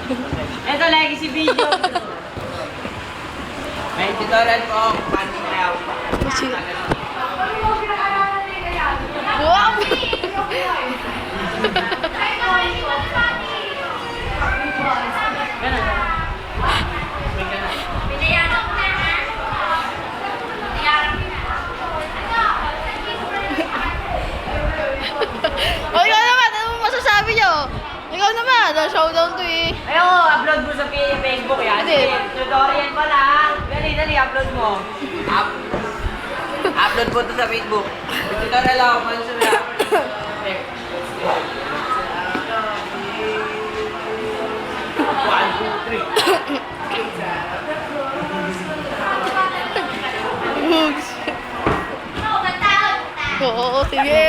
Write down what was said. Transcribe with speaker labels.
Speaker 1: Ito, legacy video. May tutorial po ako kung paano ginawa.
Speaker 2: Wow!
Speaker 1: Ganun.
Speaker 2: O, ikaw naman, ano masasabi nyo? Ikaw naman, showdown to eh.
Speaker 1: Ayun, upload mo sa Facebook yan.
Speaker 2: Hindi.
Speaker 1: Tutorial pa lang. Dali, upload mo. Upload mo to sa Facebook. Tutorial ako, paano sila. One, two, three.
Speaker 2: Oo, sige.